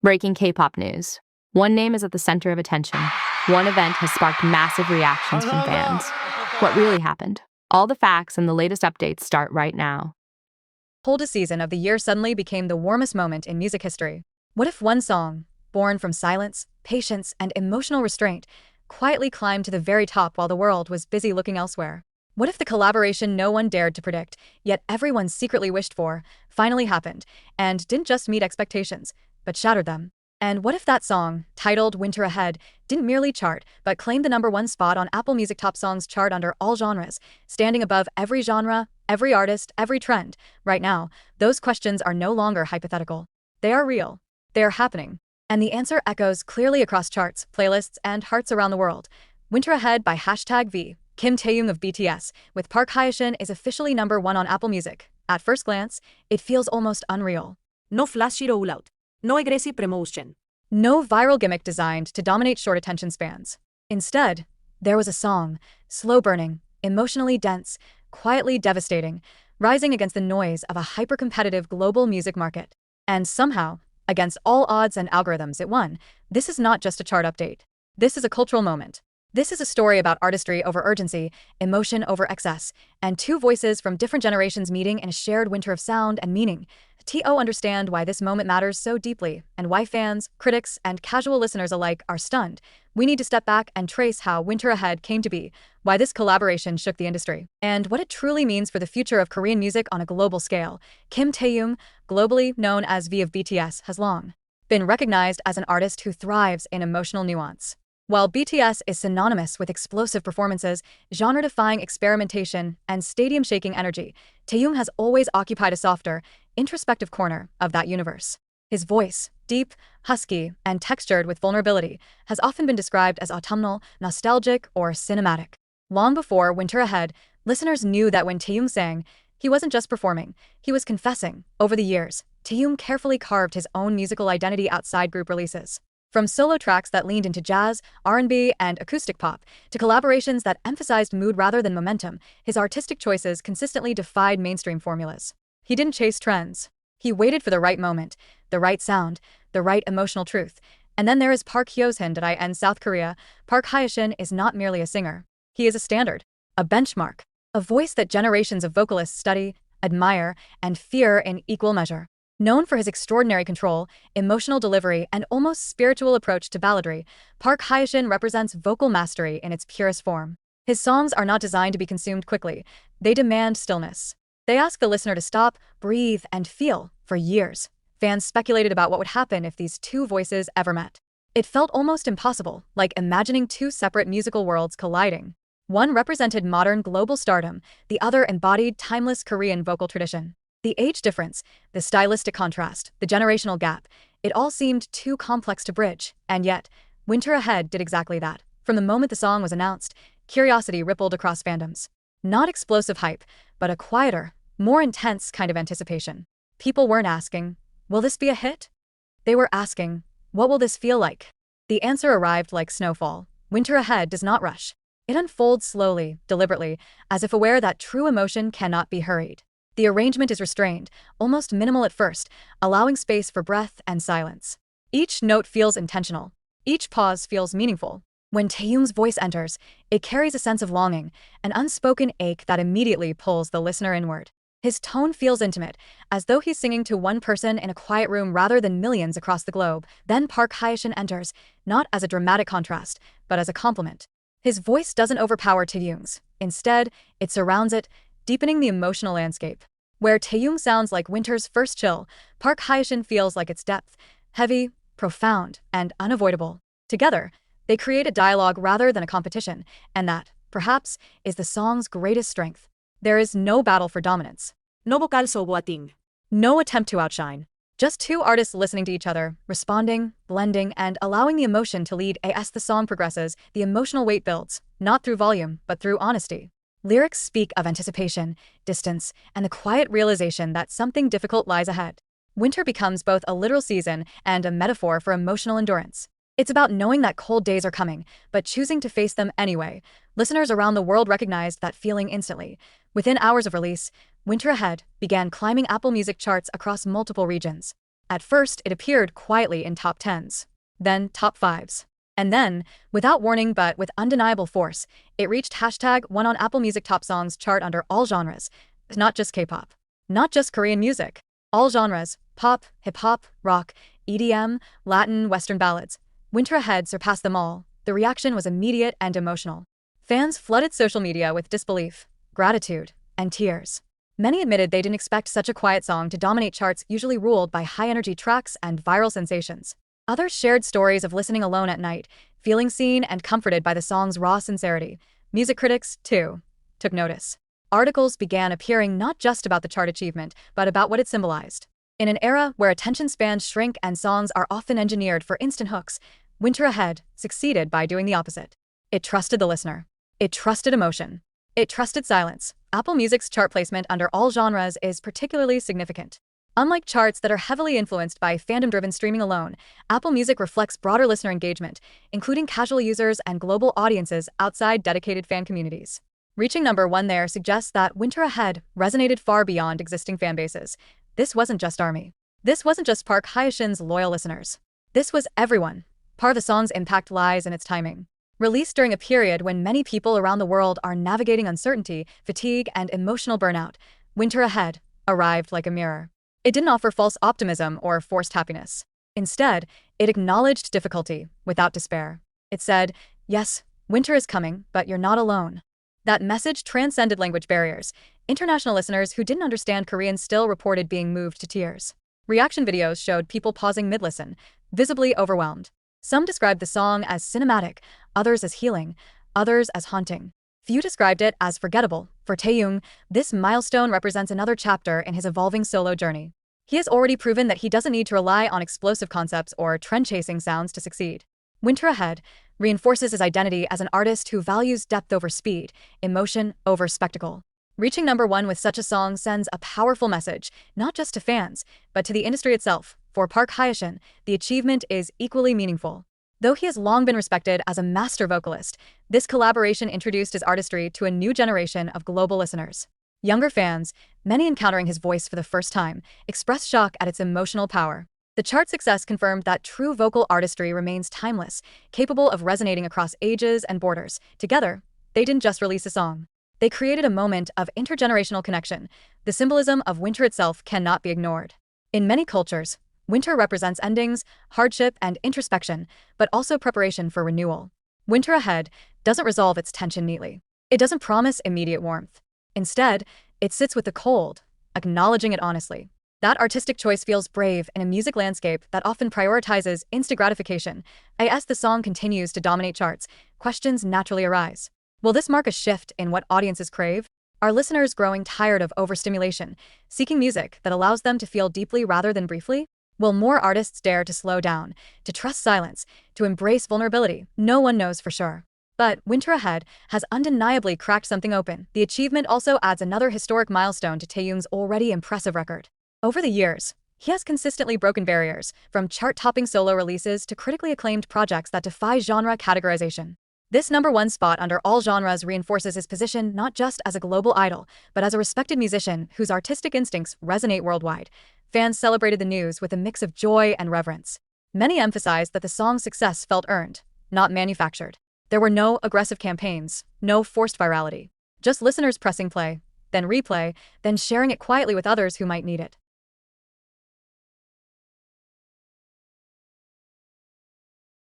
Breaking K-pop news. One name is at the center of attention. One event has sparked massive reactions from fans. What really happened? All the facts and the latest updates start right now. Coldest season of the year suddenly became the warmest moment in music history. What if one song, born from silence, patience, and emotional restraint, quietly climbed to the very top while the world was busy looking elsewhere? What if the collaboration no one dared to predict, yet everyone secretly wished for, finally happened, and didn't just meet expectations, but shattered them? And what if that song, titled Winter Ahead, didn't merely chart, but claimed the #1 spot on Apple Music Top Songs chart under all genres, standing above every genre, every artist, every trend? Right now, those questions are no longer hypothetical. They are real. They are happening. And the answer echoes clearly across charts, playlists, and hearts around the world. Winter Ahead by #V. Kim Taehyung of BTS, with Park Hyoshin, is officially #1 on Apple Music. At first glance, it feels almost unreal. No flashy rollout. No aggressive promotion. No viral gimmick designed to dominate short attention spans. Instead, there was a song, slow-burning, emotionally dense, quietly devastating, rising against the noise of a hyper-competitive global music market. And somehow, against all odds and algorithms, it won. This is not just a chart update. This is a cultural moment. This is a story about artistry over urgency, emotion over excess, and two voices from different generations meeting in a shared winter of sound and meaning. To understand why this moment matters so deeply, and why fans, critics, and casual listeners alike are stunned, we need to step back and trace how Winter Ahead came to be, why this collaboration shook the industry, and what it truly means for the future of Korean music on a global scale. Kim Taehyung, globally known as V of BTS, has long been recognized as an artist who thrives in emotional nuance. While BTS is synonymous with explosive performances, genre-defying experimentation, and stadium-shaking energy, Taehyung has always occupied a softer, introspective corner of that universe. His voice, deep, husky, and textured with vulnerability, has often been described as autumnal, nostalgic, or cinematic. Long before Winter Ahead, listeners knew that when Taehyung sang, he wasn't just performing, he was confessing. Over the years, Taehyung carefully carved his own musical identity outside group releases. From solo tracks that leaned into jazz, R&B, and acoustic pop, to collaborations that emphasized mood rather than momentum, his artistic choices consistently defied mainstream formulas. He didn't chase trends. He waited for the right moment, the right sound, the right emotional truth. And then there is Park Hyoshin in South Korea. Park Hyoshin is not merely a singer. He is a standard, a benchmark, a voice that generations of vocalists study, admire, and fear in equal measure. Known for his extraordinary control, emotional delivery, and almost spiritual approach to balladry, Park Hyoshin represents vocal mastery in its purest form. His songs are not designed to be consumed quickly. They demand stillness. They ask the listener to stop, breathe, and feel. For years, fans speculated about what would happen if these two voices ever met. It felt almost impossible, like imagining two separate musical worlds colliding. One represented modern global stardom, the other embodied timeless Korean vocal tradition. The age difference, the stylistic contrast, the generational gap, it all seemed too complex to bridge, and yet, Winter Ahead did exactly that. From the moment the song was announced, curiosity rippled across fandoms. Not explosive hype, but a quieter, more intense kind of anticipation. People weren't asking, will this be a hit? They were asking, what will this feel like? The answer arrived like snowfall. Winter Ahead does not rush. It unfolds slowly, deliberately, as if aware that true emotion cannot be hurried. The arrangement is restrained, almost minimal at first, allowing space for breath and silence. Each note feels intentional. Each pause feels meaningful. When Taehyung's voice enters, it carries a sense of longing, an unspoken ache that immediately pulls the listener inward. His tone feels intimate, as though he's singing to one person in a quiet room rather than millions across the globe. Then Park Hyoshin enters, not as a dramatic contrast, but as a complement. His voice doesn't overpower Taehyung's. Instead, it surrounds it, deepening the emotional landscape. Where Taehyung sounds like winter's first chill, Park Hyoshin feels like its depth, heavy, profound, and unavoidable. Together, they create a dialogue rather than a competition, and that, perhaps, is the song's greatest strength. There is no battle for dominance. No vocal soboating. No attempt to outshine. Just two artists listening to each other, responding, blending, and allowing the emotion to lead. As the song progresses, the emotional weight builds, not through volume, but through honesty. Lyrics speak of anticipation, distance, and the quiet realization that something difficult lies ahead. Winter becomes both a literal season and a metaphor for emotional endurance. It's about knowing that cold days are coming, but choosing to face them anyway. Listeners around the world recognized that feeling instantly. Within hours of release, Winter Ahead began climbing Apple Music charts across multiple regions. At first, it appeared quietly in top 10s, then top 5s. And then, without warning but with undeniable force, it reached #1 on Apple Music Top Songs chart under all genres, not just K-pop, not just Korean music, all genres, pop, hip-hop, rock, EDM, Latin, Western ballads. Winter Ahead surpassed them all. The reaction was immediate and emotional. Fans flooded social media with disbelief, gratitude, and tears. Many admitted they didn't expect such a quiet song to dominate charts usually ruled by high-energy tracks and viral sensations. Others shared stories of listening alone at night, feeling seen and comforted by the song's raw sincerity. Music critics, too, took notice. Articles began appearing not just about the chart achievement, but about what it symbolized. In an era where attention spans shrink and songs are often engineered for instant hooks, Winter Ahead succeeded by doing the opposite. It trusted the listener. It trusted emotion. It trusted silence. Apple Music's chart placement under all genres is particularly significant. Unlike charts that are heavily influenced by fandom-driven streaming alone, Apple Music reflects broader listener engagement, including casual users and global audiences outside dedicated fan communities. Reaching #1 there suggests that Winter Ahead resonated far beyond existing fanbases. This wasn't just ARMY. This wasn't just Park Hyoshin's loyal listeners. This was everyone. Part of the song's impact lies in its timing. Released during a period when many people around the world are navigating uncertainty, fatigue, and emotional burnout, Winter Ahead arrived like a mirror. It didn't offer false optimism or forced happiness. Instead, it acknowledged difficulty without despair. It said, yes, winter is coming, but you're not alone. That message transcended language barriers. International listeners who didn't understand Korean still reported being moved to tears. Reaction videos showed people pausing mid-listen, visibly overwhelmed. Some described the song as cinematic, others as healing, others as haunting. Few described it as forgettable. For Taehyung, this milestone represents another chapter in his evolving solo journey. He has already proven that he doesn't need to rely on explosive concepts or trend-chasing sounds to succeed. Winter Ahead reinforces his identity as an artist who values depth over speed, emotion over spectacle. Reaching #1 with such a song sends a powerful message, not just to fans, but to the industry itself. For Park Hyoshin, the achievement is equally meaningful. Though he has long been respected as a master vocalist, this collaboration introduced his artistry to a new generation of global listeners. Younger fans, many encountering his voice for the first time, expressed shock at its emotional power. The chart success confirmed that true vocal artistry remains timeless, capable of resonating across ages and borders. Together, they didn't just release a song. They created a moment of intergenerational connection. The symbolism of winter itself cannot be ignored. In many cultures, winter represents endings, hardship, and introspection, but also preparation for renewal. Winter Ahead doesn't resolve its tension neatly. It doesn't promise immediate warmth. Instead, it sits with the cold, acknowledging it honestly. That artistic choice feels brave in a music landscape that often prioritizes instant gratification. As the song continues to dominate charts, questions naturally arise. Will this mark a shift in what audiences crave? Are listeners growing tired of overstimulation, seeking music that allows them to feel deeply rather than briefly? Will more artists dare to slow down, to trust silence, to embrace vulnerability? No one knows for sure. But Winter Ahead has undeniably cracked something open. The achievement also adds another historic milestone to Taehyung's already impressive record. Over the years, he has consistently broken barriers, from chart-topping solo releases to critically acclaimed projects that defy genre categorization. This #1 spot under all genres reinforces his position not just as a global idol, but as a respected musician whose artistic instincts resonate worldwide. Fans celebrated the news with a mix of joy and reverence. Many emphasized that the song's success felt earned, not manufactured. There were no aggressive campaigns, no forced virality. Just listeners pressing play, then replay, then sharing it quietly with others who might need it.